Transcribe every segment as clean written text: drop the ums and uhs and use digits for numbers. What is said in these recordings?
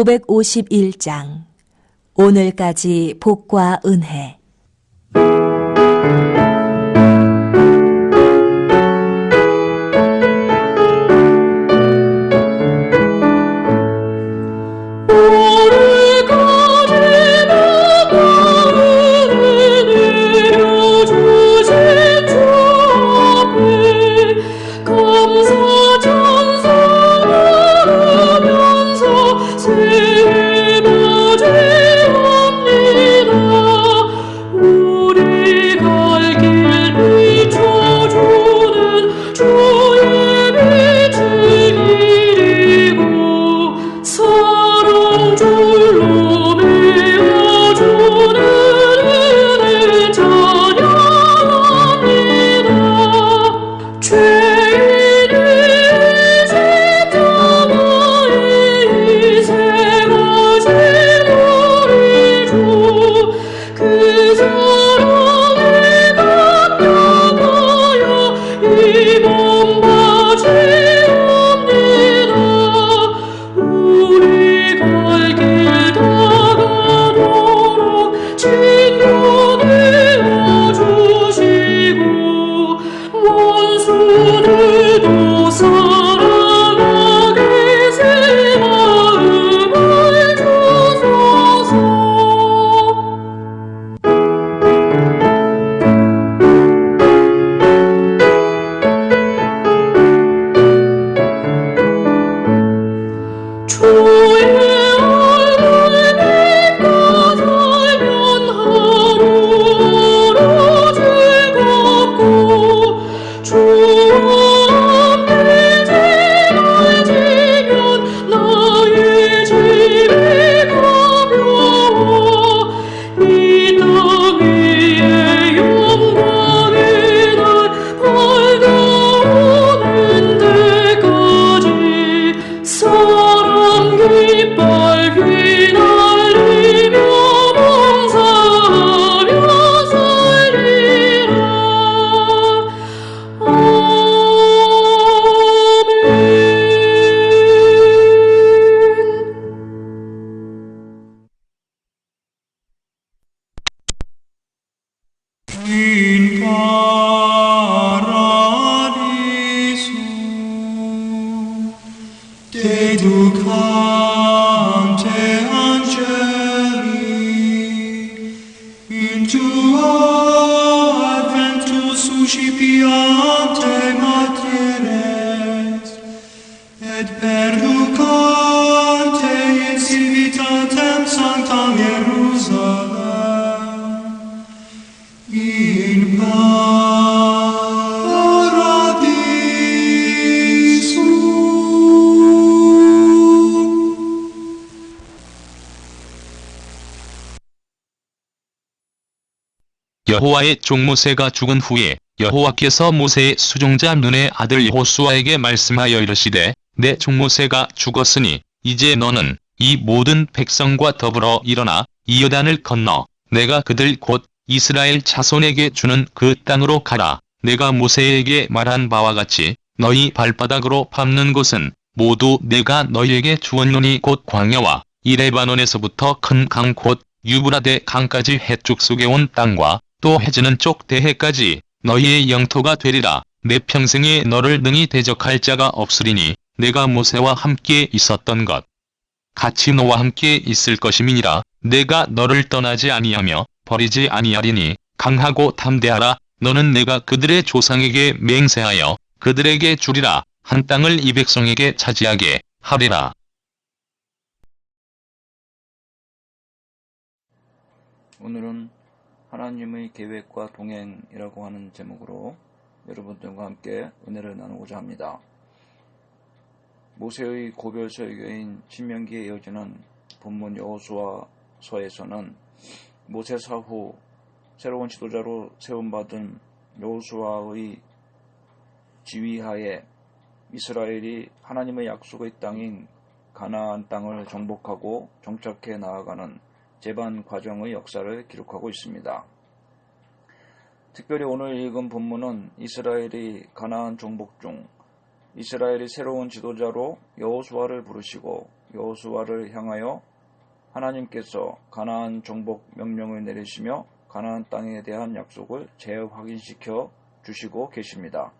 551장 오늘까지 복과 은혜. In paradiso dedicante angeli in tuo adventus suscipiante materes et perducante in civitatem sanctam Hierusalem in paradiso. 여호와의 종 모세가 죽은 후에 여호와께서 모세의 수종자 눈의 아들 여호수아에게 말씀하여 이르시되 내 종 모세가 죽었으니 이제 너는 이 모든 백성과 더불어 일어나 이 요단을 건너 내가 그들 곧 이스라엘 자손에게 주는 그 땅으로 가라. 내가 모세에게 말한 바와 같이 너희 발바닥으로 밟는 곳은 모두 내가 너희에게 주었노니 곧 광야와 이 레바논에서부터 큰 강 곧 유브라데 강까지 해쪽 속에 온 땅과 또 해지는 쪽 대해까지 너희의 영토가 되리라. 내 평생에 너를 능히 대적할 자가 없으리니 내가 모세와 함께 있었던 것 같이 너와 함께 있을 것임이니라. 내가 너를 떠나지 아니하며 버리지 아니하리니 강하고 담대하라. 너는 내가 그들의 조상에게 맹세하여 그들에게 주리라 한 땅을 이 백성에게 차지하게 하리라. 오늘은 하나님의 계획과 동행이라고 하는 제목으로 여러분들과 함께 은혜를 나누고자 합니다. 모세의 고별 설교인 신명기에 이어지는 본문 여호수아서에서는 모세 사후 새로운 지도자로 세움받은 여호수아의 지휘하에 이스라엘이 하나님의 약속의 땅인 가나안 땅을 정복하고 정착해 나아가는 재반 과정의 역사를 기록하고 있습니다. 특별히 오늘 읽은 본문은 이스라엘이 가나안 정복 중 이스라엘이 새로운 지도자로 여호수아를 부르시고 여호수아를 향하여 하나님께서 가나안 정복 명령을 내리시며 가나안 땅에 대한 약속을 재확인시켜 주시고 계십니다.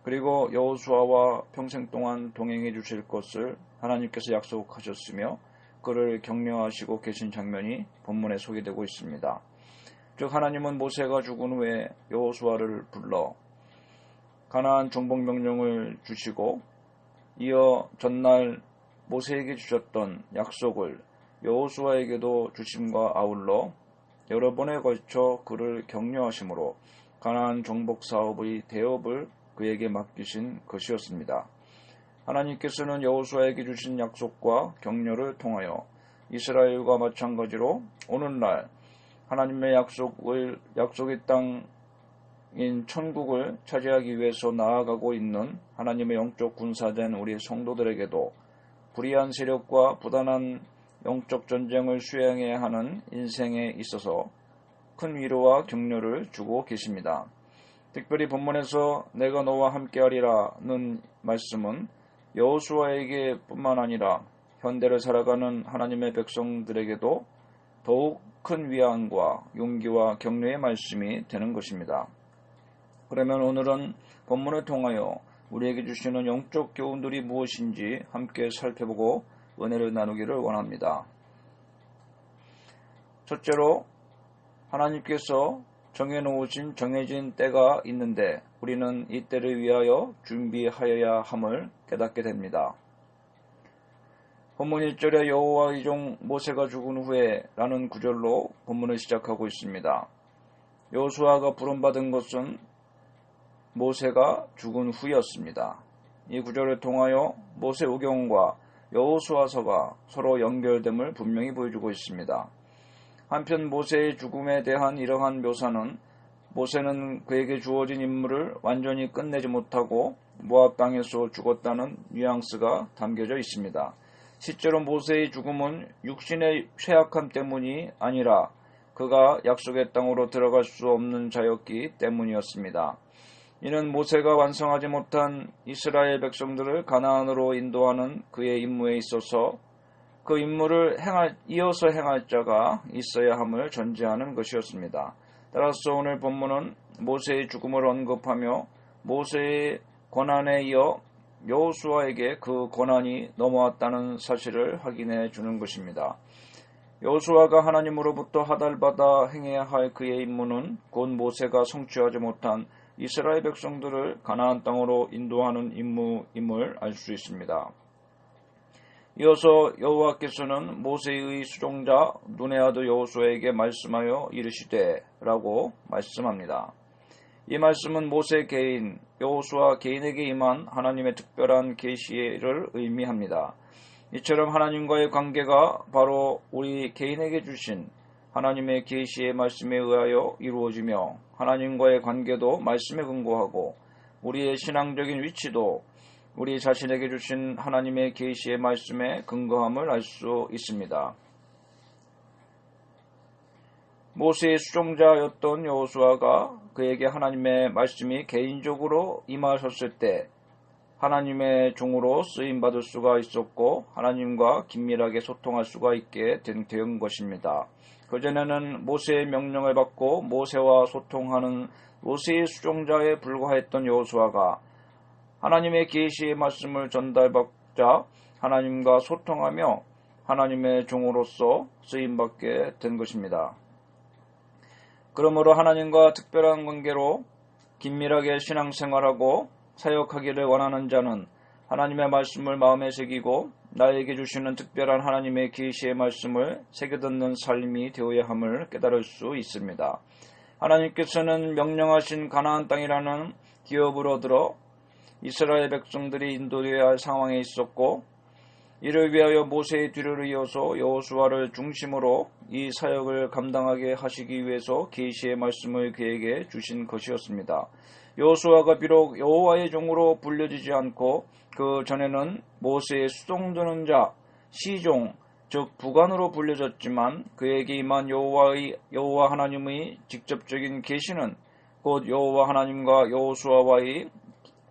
그리고 여호수아와 평생 동안 동행해 주실 것을 하나님께서 약속하셨으며 그를 격려하시고 계신 장면이 본문에 소개되고 있습니다. 즉 하나님은 모세가 죽은 후에 여호수아를 불러 가나안 정복 명령을 주시고 이어 전날 모세에게 주셨던 약속을 여호수아에게도 주심과 아울러 여러 번에 걸쳐 그를 격려하심으로 가나안 정복 사업의 대업을 그에게 맡기신 것이었습니다. 하나님께서는 여호수아에게 주신 약속과 격려를 통하여 이스라엘과 마찬가지로 오늘날 하나님의 약속의 땅인 천국을 차지하기 위해서 나아가고 있는 하나님의 영적 군사된 우리 성도들에게도 불의한 세력과 부단한 영적 전쟁을 수행해야 하는 인생에 있어서 큰 위로와 격려를 주고 계십니다. 특별히 본문에서 내가 너와 함께하리라는 말씀은 여호수아에게 뿐만 아니라 현대를 살아가는 하나님의 백성들에게도 더욱 큰 위안과 용기와 격려의 말씀이 되는 것입니다. 그러면 오늘은 본문을 통하여 우리에게 주시는 영적 교훈들이 무엇인지 함께 살펴보고 은혜를 나누기를 원합니다. 첫째로 하나님께서 정해진 때가 있는데 우리는 이 때를 위하여 준비하여야 함을 깨닫게 됩니다. 본문 1절에 여호와의 종 모세가 죽은 후에 라는 구절로 본문을 시작하고 있습니다. 여호수아가 부름받은 것은 모세가 죽은 후였습니다. 이 구절을 통하여 모세오경과 여호수아서가 서로 연결됨을 분명히 보여주고 있습니다. 한편 모세의 죽음에 대한 이러한 묘사는 모세는 그에게 주어진 임무를 완전히 끝내지 못하고 모압 땅에서 죽었다는 뉘앙스가 담겨져 있습니다. 실제로 모세의 죽음은 육신의 쇠약함 때문이 아니라 그가 약속의 땅으로 들어갈 수 없는 자였기 때문이었습니다. 이는 모세가 완성하지 못한 이스라엘 백성들을 가나안으로 인도하는 그의 임무에 있어서 그 임무를 이어서 행할 자가 있어야 함을 전제하는 것이었습니다. 따라서 오늘 본문은 모세의 죽음을 언급하며 모세의 권한에 이어 여호수아에게 그 권한이 넘어왔다는 사실을 확인해 주는 것입니다. 여호수아가 하나님으로부터 하달받아 행해야 할 그의 임무는 곧 모세가 성취하지 못한 이스라엘 백성들을 가나안 땅으로 인도하는 임무임을 알 수 있습니다. 이어서 여호와께서는 모세의 수종자 눈의 아들 여호수아에게 말씀하여 이르시되 라고 말씀합니다. 이 말씀은 모세 개인 여호수아 개인에게 임한 하나님의 특별한 계시를 의미합니다. 이처럼 하나님과의 관계가 바로 우리 개인에게 주신 하나님의 계시의 말씀에 의하여 이루어지며 하나님과의 관계도 말씀에 근거하고 우리의 신앙적인 위치도 우리 자신에게 주신 하나님의 계시의 말씀에 근거함을 알 수 있습니다. 모세의 수종자였던 여호수아가 그에게 하나님의 말씀이 개인적으로 임하셨을 때 하나님의 종으로 쓰임받을 수가 있었고 하나님과 긴밀하게 소통할 수가 있게 된 것입니다. 그전에는 모세의 명령을 받고 모세와 소통하는 모세의 수종자에 불과했던 여호수아가 하나님의 계시의 말씀을 전달받자 하나님과 소통하며 하나님의 종으로서 쓰임받게 된 것입니다. 그러므로 하나님과 특별한 관계로 긴밀하게 신앙생활하고 사역하기를 원하는 자는 하나님의 말씀을 마음에 새기고 나에게 주시는 특별한 하나님의 계시의 말씀을 새겨듣는 삶이 되어야 함을 깨달을 수 있습니다. 하나님께서는 명령하신 가나안 땅이라는 기업을 얻으러 이스라엘 백성들이 인도되어야 할 상황에 있었고 이를 위하여 모세의 뒤를 이어서 여호수아를 중심으로 이 사역을 감당하게 하시기 위해서 계시의 말씀을 그에게 주신 것이었습니다. 여호수아가 비록 여호와의 종으로 불려지지 않고 그 전에는 모세의 수종드는 자, 시종, 즉 부관으로 불려졌지만 그에게 임한 여호와 하나님의 직접적인 계시는 곧 여호와 하나님과 여호수아와의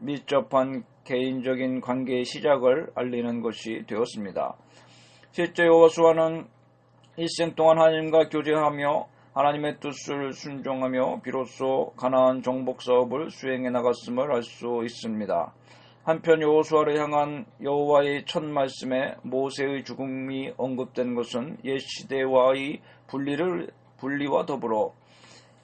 밀접한 개인적인 관계의 시작을 알리는 것이 되었습니다. 실제 여호수아는 일생 동안 하나님과 교제하며 하나님의 뜻을 순종하며 비로소 가나안 정복 사업을 수행해 나갔음을 알 수 있습니다. 한편 여호수아를 향한 여호와의 첫 말씀에 모세의 죽음이 언급된 것은 옛 시대와의 분리와 더불어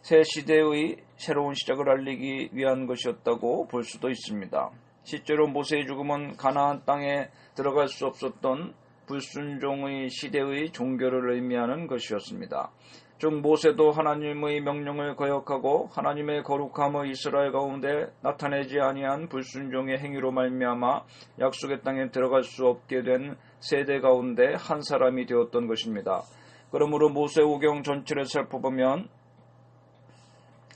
새 시대의 새로운 시작을 알리기 위한 것이었다고 볼 수도 있습니다. 실제로 모세의 죽음은 가나안 땅에 들어갈 수 없었던 불순종의 시대의 종교를 의미하는 것이었습니다. 즉 모세도 하나님의 명령을 거역하고 하나님의 거룩함의 이스라엘 가운데 나타내지 아니한 불순종의 행위로 말미암아 약속의 땅에 들어갈 수 없게 된 세대 가운데 한 사람이 되었던 것입니다. 그러므로 모세오경 전체를 살펴보면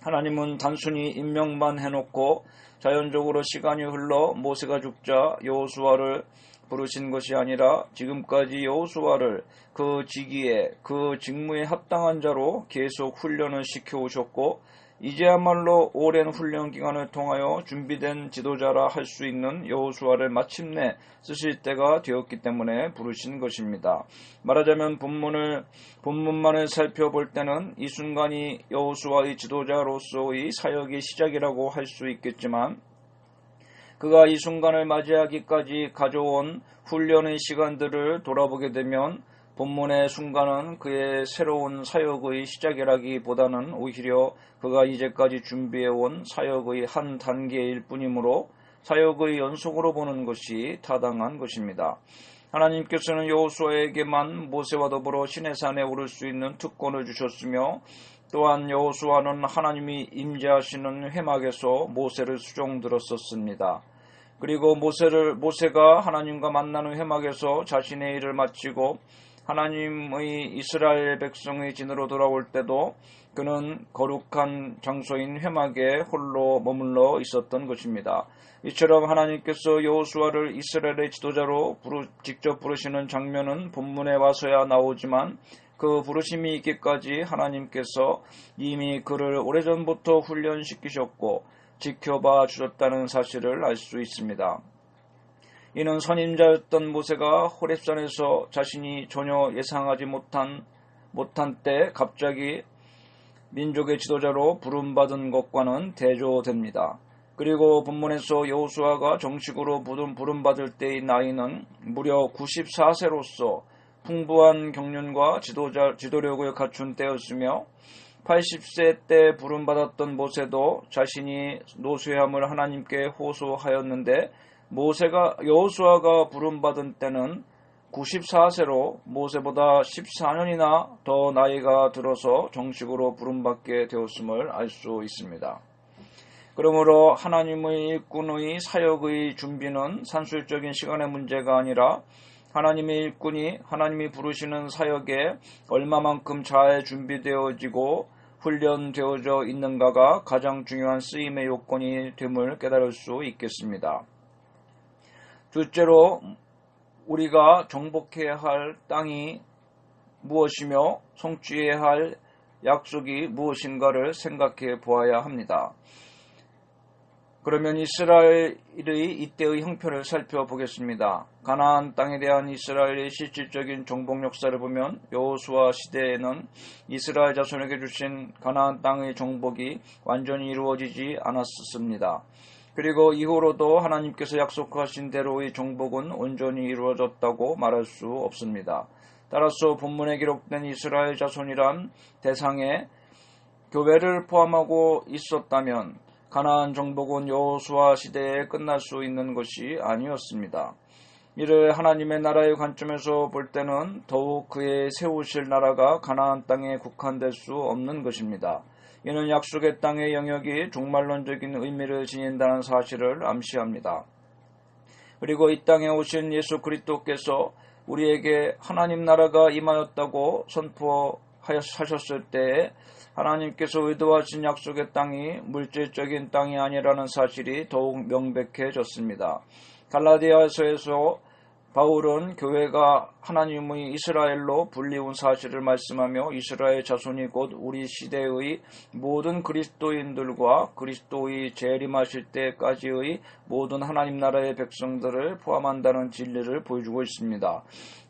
하나님은 단순히 임명만 해놓고 자연적으로 시간이 흘러 모세가 죽자 여호수아를 부르신 것이 아니라 지금까지 여호수아를 그 직위에 그 직무에 합당한 자로 계속 훈련을 시켜오셨고 이제야말로 오랜 훈련 기간을 통하여 준비된 지도자라 할 수 있는 여호수아를 마침내 쓰실 때가 되었기 때문에 부르신 것입니다. 말하자면 본문만을 살펴볼 때는 이 순간이 여호수아의 지도자로서의 사역의 시작이라고 할 수 있겠지만 그가 이 순간을 맞이하기까지 가져온 훈련의 시간들을 돌아보게 되면 본문의 순간은 그의 새로운 사역의 시작이라기보다는 오히려 그가 이제까지 준비해온 사역의 한 단계일 뿐이므로 사역의 연속으로 보는 것이 타당한 것입니다. 하나님께서는 여호수아에게만 모세와 더불어 시내산에 오를 수 있는 특권을 주셨으며 또한 여호수아는 하나님이 임재하시는 회막에서 모세를 수종들었었습니다. 그리고 모세가 하나님과 만나는 회막에서 자신의 일을 마치고 하나님의 이스라엘 백성의 진으로 돌아올 때도 그는 거룩한 장소인 회막에 홀로 머물러 있었던 것입니다. 이처럼 하나님께서 여호수아를 이스라엘의 지도자로 직접 부르시는 장면은 본문에 와서야 나오지만 그 부르심이 있기까지 하나님께서 이미 그를 오래전부터 훈련시키셨고 지켜봐 주셨다는 사실을 알 수 있습니다. 이는 선임자였던 모세가 호렙산에서 자신이 전혀 예상하지 못한 때 갑자기 민족의 지도자로 부름받은 것과는 대조됩니다. 그리고 본문에서 여호수아가 정식으로 부름받을 때의 나이는 무려 94세로서 풍부한 경륜과 지도력을 갖춘 때였으며 80세 때 부름받았던 모세도 자신이 노쇠함을 하나님께 호소하였는데 여호수아가 부름받은 때는 94세로 모세보다 14년이나 더 나이가 들어서 정식으로 부름받게 되었음을 알 수 있습니다. 그러므로 하나님의 일꾼의 사역의 준비는 산술적인 시간의 문제가 아니라 하나님의 일꾼이 하나님이 부르시는 사역에 얼마만큼 잘 준비되어지고 훈련되어져 있는가가 가장 중요한 쓰임의 요건이 됨을 깨달을 수 있겠습니다. 둘째로 우리가 정복해야 할 땅이 무엇이며 성취해야 할 약속이 무엇인가를 생각해 보아야 합니다. 그러면 이스라엘의 이때의 형편을 살펴보겠습니다. 가나안 땅에 대한 이스라엘의 실질적인 정복 역사를 보면 여호수아 시대에는 이스라엘 자손에게 주신 가나안 땅의 정복이 완전히 이루어지지 않았습니다. 그리고 이후로도 하나님께서 약속하신 대로의 정복은 온전히 이루어졌다고 말할 수 없습니다. 따라서 본문에 기록된 이스라엘 자손이란 대상에 교회를 포함하고 있었다면 가나안 정복은 여호수아 시대에 끝날 수 있는 것이 아니었습니다. 이를 하나님의 나라의 관점에서 볼 때는 더욱 그의 세우실 나라가 가나안 땅에 국한될 수 없는 것입니다. 이는 약속의 땅의 영역이 종말론적인 의미를 지닌다는 사실을 암시합니다. 그리고 이 땅에 오신 예수 그리스도께서 우리에게 하나님 나라가 임하였다고 선포하셨을 때에 하나님께서 의도하신 약속의 땅이 물질적인 땅이 아니라는 사실이 더욱 명백해졌습니다. 갈라디아서에서 바울은 교회가 하나님의 이스라엘로 불리운 사실을 말씀하며 이스라엘 자손이 곧 우리 시대의 모든 그리스도인들과 그리스도의 재림하실 때까지의 모든 하나님 나라의 백성들을 포함한다는 진리를 보여주고 있습니다.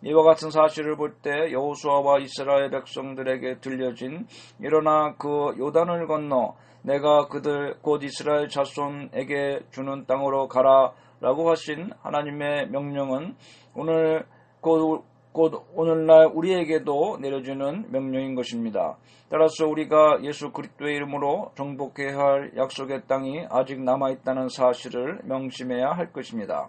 이와 같은 사실을 볼 때 여호수아와 이스라엘 백성들에게 들려진 일어나 그 요단을 건너 내가 그들 곧 이스라엘 자손에게 주는 땅으로 가라 라고 하신 하나님의 명령은 오늘날 우리에게도 내려지는 명령인 것입니다. 따라서 우리가 예수 그리스도의 이름으로 정복해야 할 약속의 땅이 아직 남아있다는 사실을 명심해야 할 것입니다.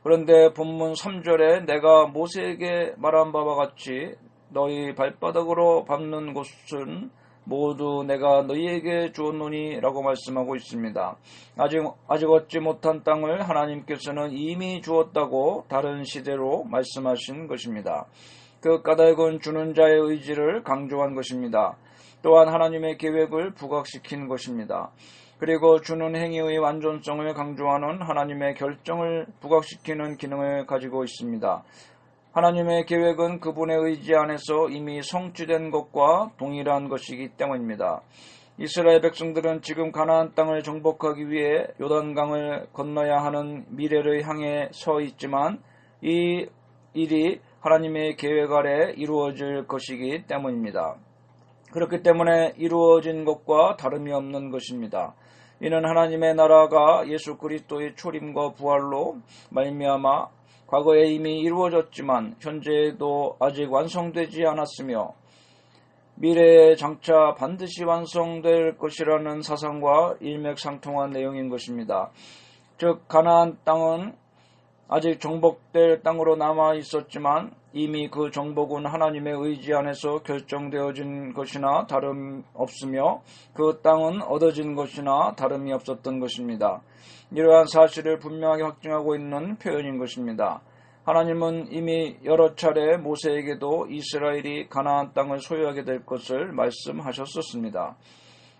그런데 본문 3절에 내가 모세에게 말한 바와 같이 너희 발바닥으로 밟는 곳은 모두 내가 너희에게 주었노니 라고 말씀하고 있습니다. 아직 얻지 못한 땅을 하나님께서는 이미 주었다고 다른 시대로 말씀하신 것입니다. 그 까닭은 주는 자의 의지를 강조한 것입니다. 또한 하나님의 계획을 부각시킨 것입니다. 그리고 주는 행위의 완전성을 강조하는 하나님의 결정을 부각시키는 기능을 가지고 있습니다. 하나님의 계획은 그분의 의지 안에서 이미 성취된 것과 동일한 것이기 때문입니다. 이스라엘 백성들은 지금 가나안 땅을 정복하기 위해 요단강을 건너야 하는 미래를 향해 서 있지만 이 일이 하나님의 계획 아래 이루어질 것이기 때문입니다. 그렇기 때문에 이루어진 것과 다름이 없는 것입니다. 이는 하나님의 나라가 예수 그리스도의 초림과 부활로 말미암아 과거에 이미 이루어졌지만 현재에도 아직 완성되지 않았으며 미래에 장차 반드시 완성될 것이라는 사상과 일맥상통한 내용인 것입니다. 즉 가나안 땅은 아직 정복될 땅으로 남아 있었지만 이미 그 정복은 하나님의 의지 안에서 결정되어진 것이나 다름없으며 그 땅은 얻어진 것이나 다름이 없었던 것입니다. 이러한 사실을 분명하게 확증하고 있는 표현인 것입니다. 하나님은 이미 여러 차례 모세에게도 이스라엘이 가나안 땅을 소유하게 될 것을 말씀하셨었습니다.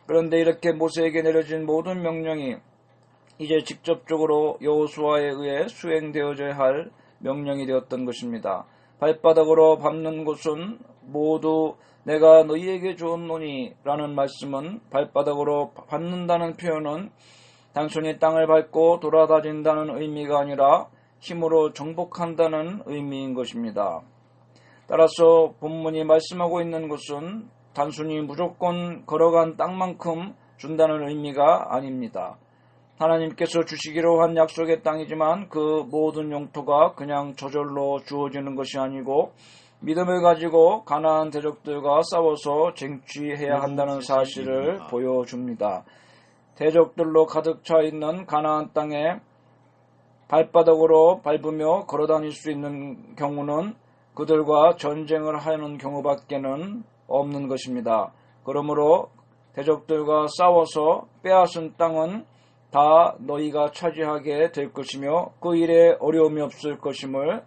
그런데 이렇게 모세에게 내려진 모든 명령이 이제 직접적으로 여호수아에 의해 수행되어져야 할 명령이 되었던 것입니다. 발바닥으로 밟는 곳은 모두 내가 너희에게 주었노니 라는 말씀은 발바닥으로 밟는다는 표현은 단순히 땅을 밟고 돌아다닌다는 의미가 아니라 힘으로 정복한다는 의미인 것입니다. 따라서 본문이 말씀하고 있는 것은 단순히 무조건 걸어간 땅만큼 준다는 의미가 아닙니다. 하나님께서 주시기로 한 약속의 땅이지만 그 모든 영토가 그냥 저절로 주어지는 것이 아니고 믿음을 가지고 가나안 대적들과 싸워서 쟁취해야 한다는 사실을 보여줍니다. 대적들로 가득 차 있는 가나안 땅에 발바닥으로 밟으며 걸어다닐 수 있는 경우는 그들과 전쟁을 하는 경우밖에는 없는 것입니다. 그러므로 대적들과 싸워서 빼앗은 땅은 다 너희가 차지하게 될 것이며 그 일에 어려움이 없을 것임을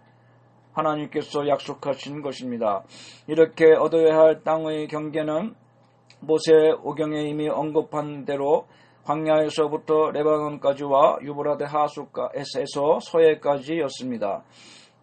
하나님께서 약속하신 것입니다. 이렇게 얻어야 할 땅의 경계는 모세 오경에 이미 언급한 대로 광야에서부터 레바논까지와 유브라데 하수에서 서해까지였습니다.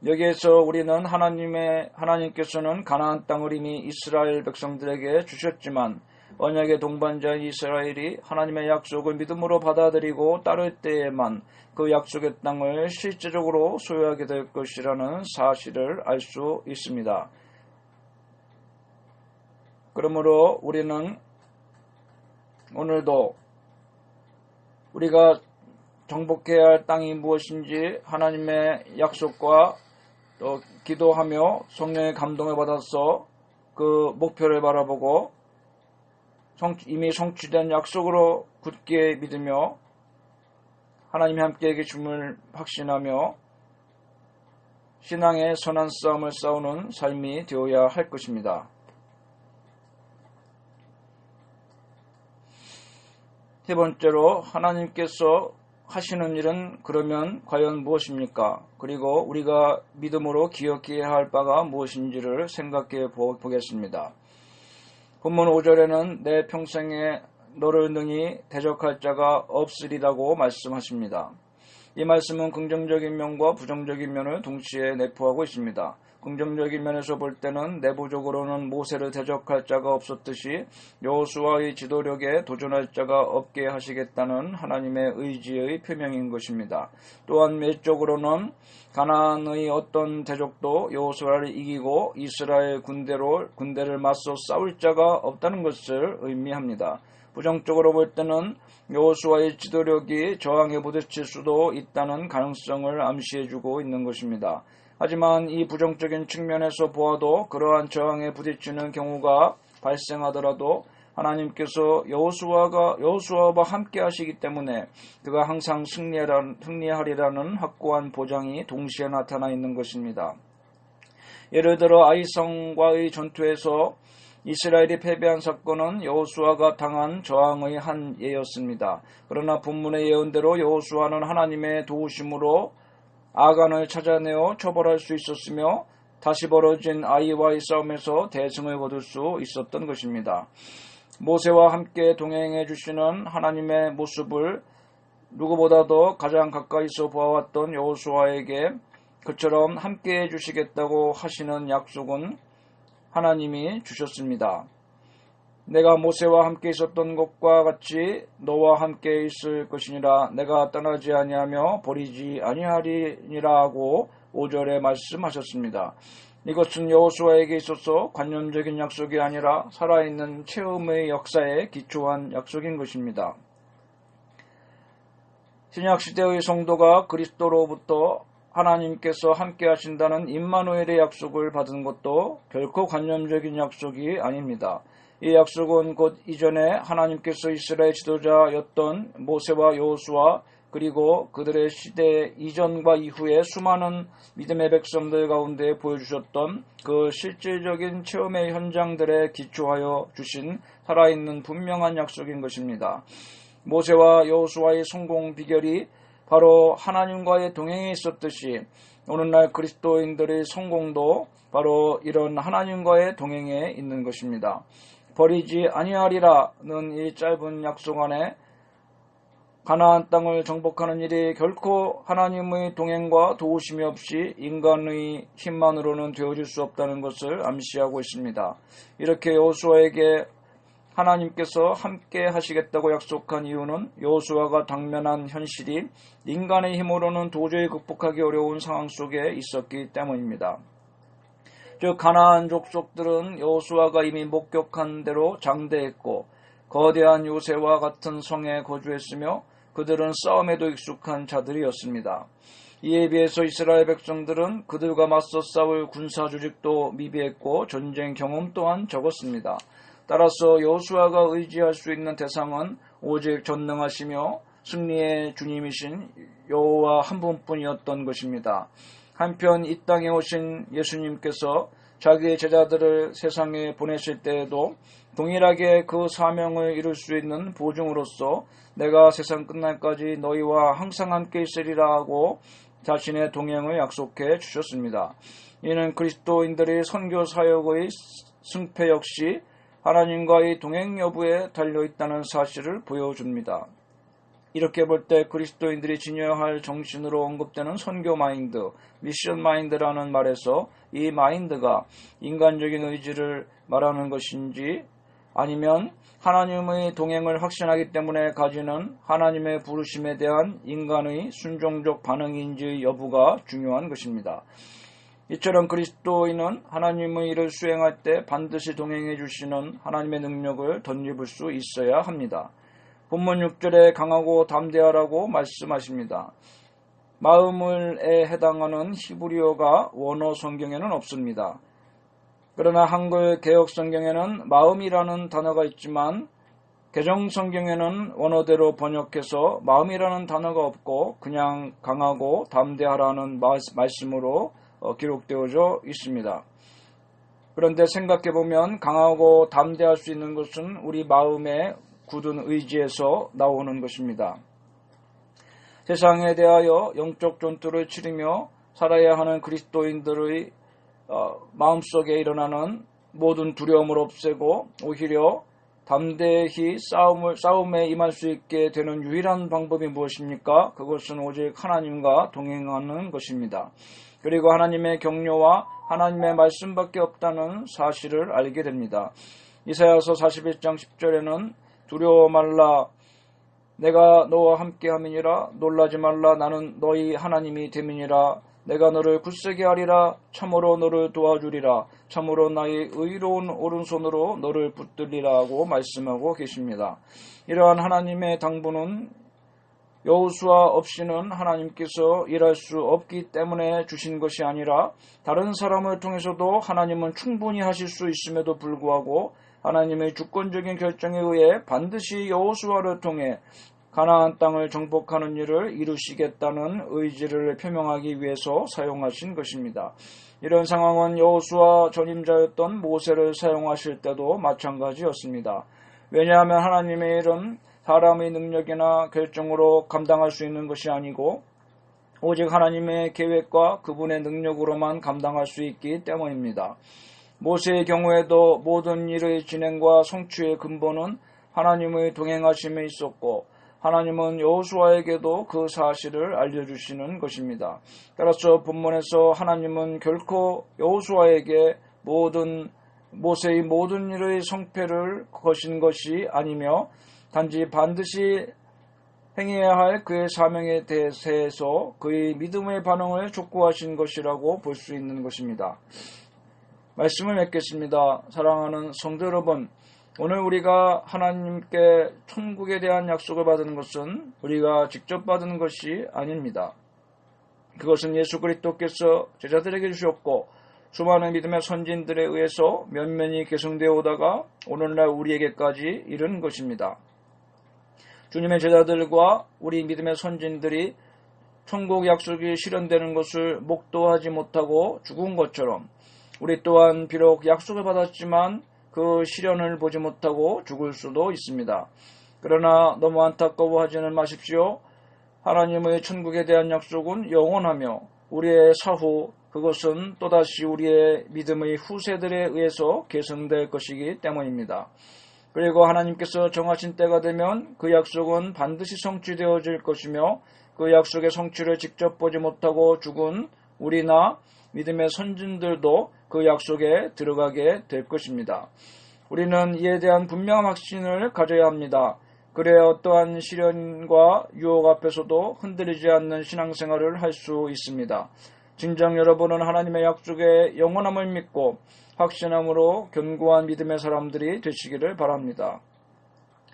여기에서 우리는 하나님께서는 가나안 땅을 이미 이스라엘 백성들에게 주셨지만 언약의 동반자인 이스라엘이 하나님의 약속을 믿음으로 받아들이고 따를 때에만 그 약속의 땅을 실제적으로 소유하게 될 것이라는 사실을 알 수 있습니다. 그러므로 우리는 오늘도 우리가 정복해야 할 땅이 무엇인지 하나님의 약속과 또 기도하며 성령의 감동을 받아서 그 목표를 바라보고 이미 성취된 약속으로 굳게 믿으며 하나님이 함께 계심을 확신하며 신앙의 선한 싸움을 싸우는 삶이 되어야 할 것입니다. 세 번째로 하나님께서 하시는 일은 그러면 과연 무엇입니까? 그리고 우리가 믿음으로 기억해야 할 바가 무엇인지를 생각해 보겠습니다. 본문 5절에는 내 평생에 너를 능히 대적할 자가 없으리라고 말씀하십니다. 이 말씀은 긍정적인 면과 부정적인 면을 동시에 내포하고 있습니다. 긍정적인 면에서 볼 때는 내부적으로는 모세를 대적할 자가 없었듯이 여호수아의 지도력에 도전할 자가 없게 하시겠다는 하나님의 의지의 표명인 것입니다. 또한 외적으로는 가나안의 어떤 대적도 여호수아를 이기고 이스라엘 군대를 맞서 싸울 자가 없다는 것을 의미합니다. 부정적으로 볼 때는 여호수아의 지도력이 저항에 부딪힐 수도 있다는 가능성을 암시해주고 있는 것입니다. 하지만 이 부정적인 측면에서 보아도 그러한 저항에 부딪히는 경우가 발생하더라도 하나님께서 여호수아와 함께 하시기 때문에 그가 항상 승리하리라는 확고한 보장이 동시에 나타나 있는 것입니다. 예를 들어 아이성과의 전투에서 이스라엘이 패배한 사건은 여호수아가 당한 저항의 한 예였습니다. 그러나 본문의 예언대로 여호수아는 하나님의 도우심으로 아간을 찾아내어 처벌할 수 있었으며 다시 벌어진 아이와의 싸움에서 대승을 거둘 수 있었던 것입니다. 모세와 함께 동행해 주시는 하나님의 모습을 누구보다도 가장 가까이서 보아왔던 여호수아에게 그처럼 함께 해주시겠다고 하시는 약속은 하나님이 주셨습니다. 내가 모세와 함께 있었던 것과 같이 너와 함께 있을 것이니라. 내가 떠나지 아니하며 버리지 아니하리니라 하고 5절에 말씀하셨습니다. 이것은 여호수아에게 있어서 관념적인 약속이 아니라 살아있는 체험의 역사에 기초한 약속인 것입니다. 신약시대의 성도가 그리스도로부터 하나님께서 함께 하신다는 임마누엘의 약속을 받은 것도 결코 관념적인 약속이 아닙니다. 이 약속은 곧 이전에 하나님께서 이스라엘 지도자였던 모세와 여호수아 그리고 그들의 시대 이전과 이후에 수많은 믿음의 백성들 가운데 보여주셨던 그 실질적인 체험의 현장들에 기초하여 주신 살아있는 분명한 약속인 것입니다. 모세와 여호수아의 성공 비결이 바로 하나님과의 동행에 있었듯이 오늘날 그리스도인들의 성공도 바로 이런 하나님과의 동행에 있는 것입니다. 버리지 아니하리라는 이 짧은 약속 안에 가나안 땅을 정복하는 일이 결코 하나님의 동행과 도우심이 없이 인간의 힘만으로는 되어질 수 없다는 것을 암시하고 있습니다. 이렇게 여호수아에게 하나님께서 함께 하시겠다고 약속한 이유는 여호수아가 당면한 현실이 인간의 힘으로는 도저히 극복하기 어려운 상황 속에 있었기 때문입니다. 즉 가나안 족속들은 여호수아가 이미 목격한 대로 장대했고 거대한 요새와 같은 성에 거주했으며 그들은 싸움에도 익숙한 자들이었습니다. 이에 비해서 이스라엘 백성들은 그들과 맞서 싸울 군사 조직도 미비했고 전쟁 경험 또한 적었습니다. 따라서 여호수아가 의지할 수 있는 대상은 오직 전능하시며 승리의 주님이신 여호와 한 분뿐이었던 것입니다. 한편 이 땅에 오신 예수님께서 자기의 제자들을 세상에 보내실 때에도 동일하게 그 사명을 이룰 수 있는 보증으로서 내가 세상 끝날까지 너희와 항상 함께 있으리라 하고 자신의 동행을 약속해 주셨습니다. 이는 그리스도인들의 선교 사역의 승패 역시 하나님과의 동행 여부에 달려있다는 사실을 보여줍니다. 이렇게 볼 때 그리스도인들이 지녀야 할 정신으로 언급되는 선교 마인드, 미션 마인드라는 말에서 이 마인드가 인간적인 의지를 말하는 것인지 아니면 하나님의 동행을 확신하기 때문에 가지는 하나님의 부르심에 대한 인간의 순종적 반응인지 여부가 중요한 것입니다. 이처럼 그리스도인은 하나님의 일을 수행할 때 반드시 동행해 주시는 하나님의 능력을 덧입을 수 있어야 합니다. 본문 6절에 강하고 담대하라고 말씀하십니다. 마음을에 해당하는 히브리어가 원어 성경에는 없습니다. 그러나 한글 개역 성경에는 마음이라는 단어가 있지만 개정 성경에는 원어대로 번역해서 마음이라는 단어가 없고 그냥 강하고 담대하라는 말씀으로 기록되어져 있습니다. 그런데 생각해보면 강하고 담대할 수 있는 것은 우리 마음의 굳은 의지에서 나오는 것입니다. 세상에 대하여 영적 전투를 치르며 살아야 하는 그리스도인들의 마음속에 일어나는 모든 두려움을 없애고 오히려 담대히 싸움에 임할 수 있게 되는 유일한 방법이 무엇입니까? 그것은 오직 하나님과 동행하는 것입니다. 그리고 하나님의 격려와 하나님의 말씀밖에 없다는 사실을 알게 됩니다. 이사야서 41장 10절에는 두려워 말라 내가 너와 함께함이니라 놀라지 말라 나는 너희 하나님이 됨이니라 내가 너를 굳세게 하리라 참으로 너를 도와주리라 참으로 나의 의로운 오른손으로 너를 붙들리라고 말씀하고 계십니다. 이러한 하나님의 당부는 여호수아 없이는 하나님께서 일할 수 없기 때문에 주신 것이 아니라 다른 사람을 통해서도 하나님은 충분히 하실 수 있음에도 불구하고 하나님의 주권적인 결정에 의해 반드시 여호수아를 통해 가나안 땅을 정복하는 일을 이루시겠다는 의지를 표명하기 위해서 사용하신 것입니다. 이런 상황은 여호수아 전임자였던 모세를 사용하실 때도 마찬가지였습니다. 왜냐하면 하나님의 일은 사람의 능력이나 결정으로 감당할 수 있는 것이 아니고 오직 하나님의 계획과 그분의 능력으로만 감당할 수 있기 때문입니다. 모세의 경우에도 모든 일의 진행과 성취의 근본은 하나님의 동행하심에 있었고 하나님은 여호수아에게도 그 사실을 알려주시는 것입니다. 따라서 본문에서 하나님은 결코 여호수아에게 모세의 모든 일의 성패를 거신 것이 아니며 단지 반드시 행해야 할 그의 사명에 대해서 그의 믿음의 반응을 촉구하신 것이라고 볼 수 있는 것입니다. 말씀을 맺겠습니다. 사랑하는 성도 여러분, 오늘 우리가 하나님께 천국에 대한 약속을 받은 것은 우리가 직접 받은 것이 아닙니다. 그것은 예수 그리스도께서 제자들에게 주셨고 수많은 믿음의 선진들에 의해서 면면이 계승되어 오다가 오늘날 우리에게까지 이른 것입니다. 주님의 제자들과 우리 믿음의 선진들이 천국 약속이 실현되는 것을 목도하지 못하고 죽은 것처럼 우리 또한 비록 약속을 받았지만 그 실현을 보지 못하고 죽을 수도 있습니다. 그러나 너무 안타까워하지는 마십시오. 하나님의 천국에 대한 약속은 영원하며 우리의 사후 그것은 또다시 우리의 믿음의 후세들에 의해서 계승될 것이기 때문입니다. 그리고 하나님께서 정하신 때가 되면 그 약속은 반드시 성취되어질 것이며 그 약속의 성취를 직접 보지 못하고 죽은 우리나 믿음의 선진들도 그 약속에 들어가게 될 것입니다. 우리는 이에 대한 분명한 확신을 가져야 합니다. 그래야 어떠한 시련과 유혹 앞에서도 흔들리지 않는 신앙생활을 할 수 있습니다. 진정 여러분은 하나님의 약속의 영원함을 믿고 확신함으로 견고한 믿음의 사람들이 되시기를 바랍니다.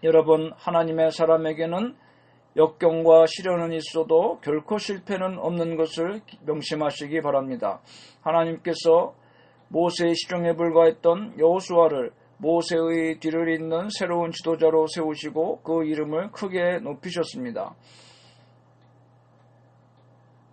여러분, 하나님의 사람에게는 역경과 시련은 있어도 결코 실패는 없는 것을 명심하시기 바랍니다. 하나님께서 모세의 시종에 불과했던 여호수아를 모세의 뒤를 잇는 새로운 지도자로 세우시고 그 이름을 크게 높이셨습니다.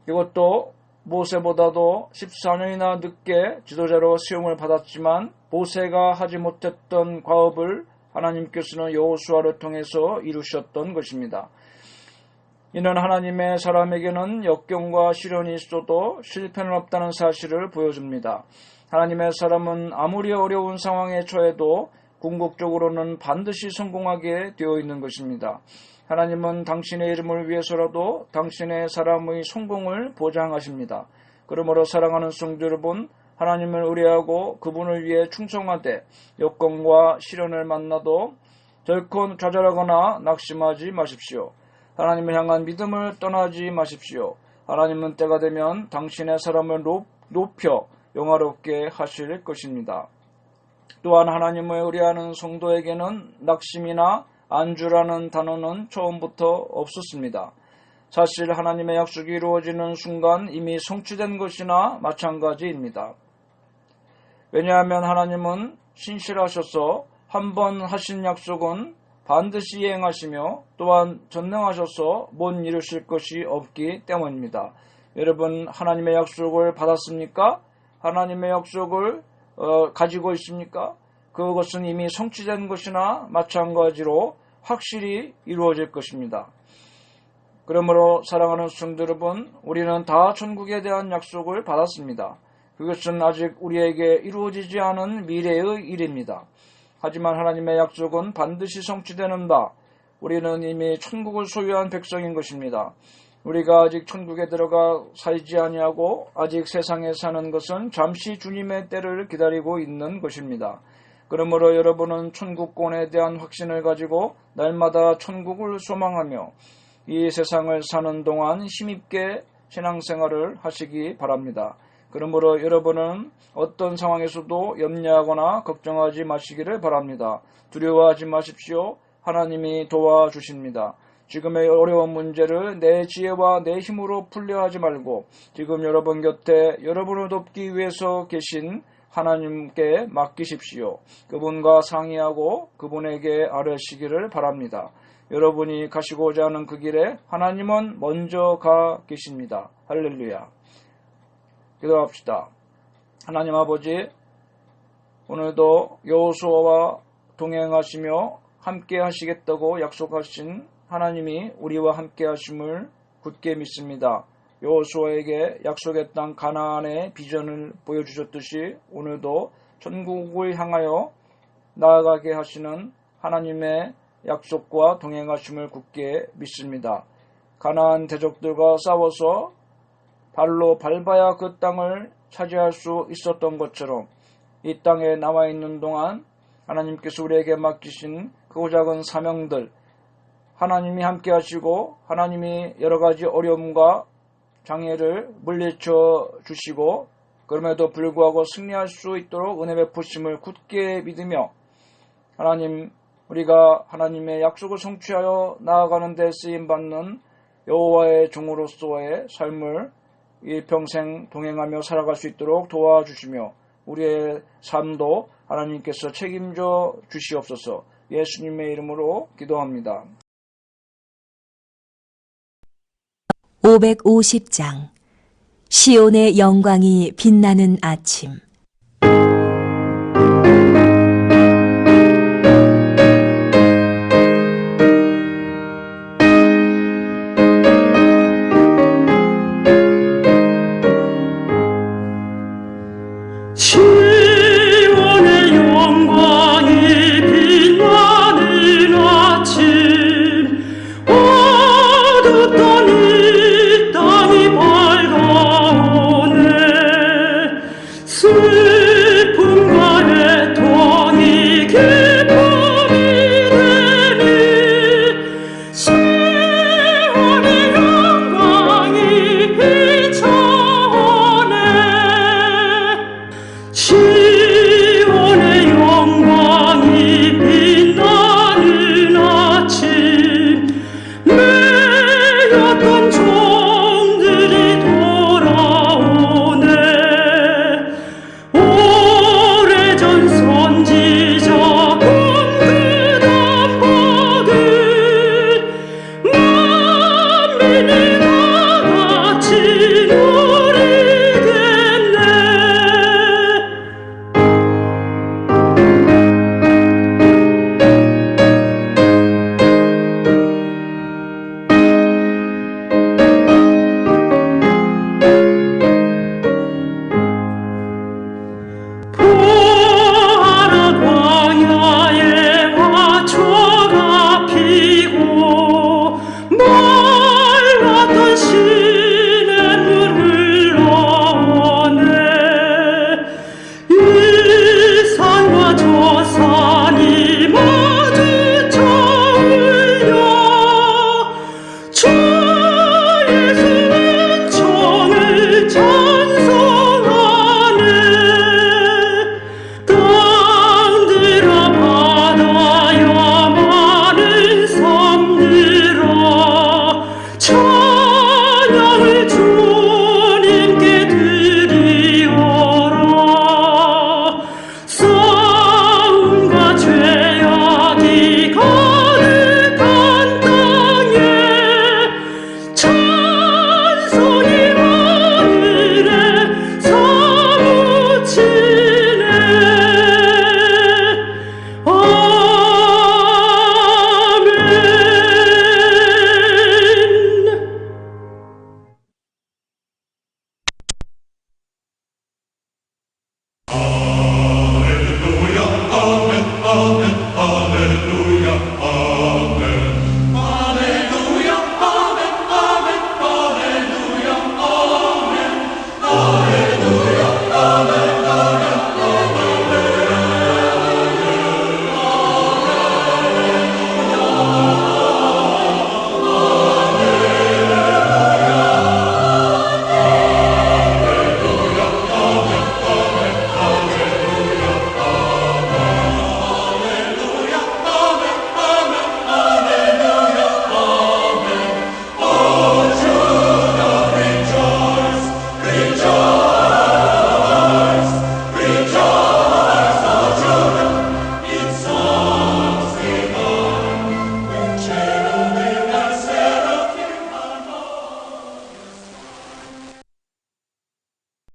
이것도 모세보다도 14년이나 늦게 지도자로 세움을 받았지만 모세가 하지 못했던 과업을 하나님께서는 여호수아를 통해서 이루셨던 것입니다. 이는 하나님의 사람에게는 역경과 시련이 있어도 실패는 없다는 사실을 보여줍니다. 하나님의 사람은 아무리 어려운 상황에 처해도 궁극적으로는 반드시 성공하게 되어 있는 것입니다. 하나님은 당신의 이름을 위해서라도 당신의 사람의 성공을 보장하십니다. 그러므로 사랑하는 성도 여러분, 하나님을 의뢰하고 그분을 위해 충성하되 역경과 시련을 만나도 결코 좌절하거나 낙심하지 마십시오. 하나님을 향한 믿음을 떠나지 마십시오. 하나님은 때가 되면 당신의 사람을 높여 영화롭게 하실 것입니다. 또한 하나님을 의뢰하는 성도에게는 낙심이나 안주라는 단어는 처음부터 없었습니다. 사실 하나님의 약속이 이루어지는 순간 이미 성취된 것이나 마찬가지입니다. 왜냐하면 하나님은 신실하셔서 한 번 하신 약속은 반드시 이행하시며 또한 전능하셔서 못 이루실 것이 없기 때문입니다. 여러분, 하나님의 약속을 받았습니까? 하나님의 약속을 가지고 있습니까? 그것은 이미 성취된 것이나 마찬가지로 확실히 이루어질 것입니다. 그러므로 사랑하는 성도 여러분, 우리는 다 천국에 대한 약속을 받았습니다. 그것은 아직 우리에게 이루어지지 않은 미래의 일입니다. 하지만 하나님의 약속은 반드시 성취되는 바, 우리는 이미 천국을 소유한 백성인 것입니다. 우리가 아직 천국에 들어가 살지 아니하고 아직 세상에 사는 것은 잠시 주님의 때를 기다리고 있는 것입니다. 그러므로 여러분은 천국권에 대한 확신을 가지고 날마다 천국을 소망하며 이 세상을 사는 동안 힘있게 신앙생활을 하시기 바랍니다. 그러므로 여러분은 어떤 상황에서도 염려하거나 걱정하지 마시기를 바랍니다. 두려워하지 마십시오. 하나님이 도와주십니다. 지금의 어려운 문제를 내 지혜와 내 힘으로 풀려 하지 말고 지금 여러분 곁에 여러분을 돕기 위해서 계신 하나님께 맡기십시오. 그분과 상의하고 그분에게 아뢰시기를 바랍니다. 여러분이 가시고자 하는 그 길에 하나님은 먼저 가 계십니다. 할렐루야. 기도합시다. 하나님 아버지, 오늘도 여호수아와 동행하시며 함께 하시겠다고 약속하신 하나님이 우리와 함께 하심을 굳게 믿습니다. 여호수아에게 약속의 땅 가나안의 비전을 보여주셨듯이 오늘도 천국을 향하여 나아가게 하시는 하나님의 약속과 동행하심을 굳게 믿습니다. 가나안 대적들과 싸워서 발로 밟아야 그 땅을 차지할 수 있었던 것처럼 이 땅에 남아있는 동안 하나님께서 우리에게 맡기신 크고 작은 사명들, 하나님이 함께 하시고 하나님이 여러 가지 어려움과 장애를 물리쳐 주시고 그럼에도 불구하고 승리할 수 있도록 은혜 베푸심을 굳게 믿으며 하나님, 우리가 하나님의 약속을 성취하여 나아가는 데 쓰임받는 여호와의 종으로서의 삶을 일평생 동행하며 살아갈 수 있도록 도와주시며 우리의 삶도 하나님께서 책임져 주시옵소서. 예수님의 이름으로 기도합니다. 550장 시온의 영광이 빛나는 아침.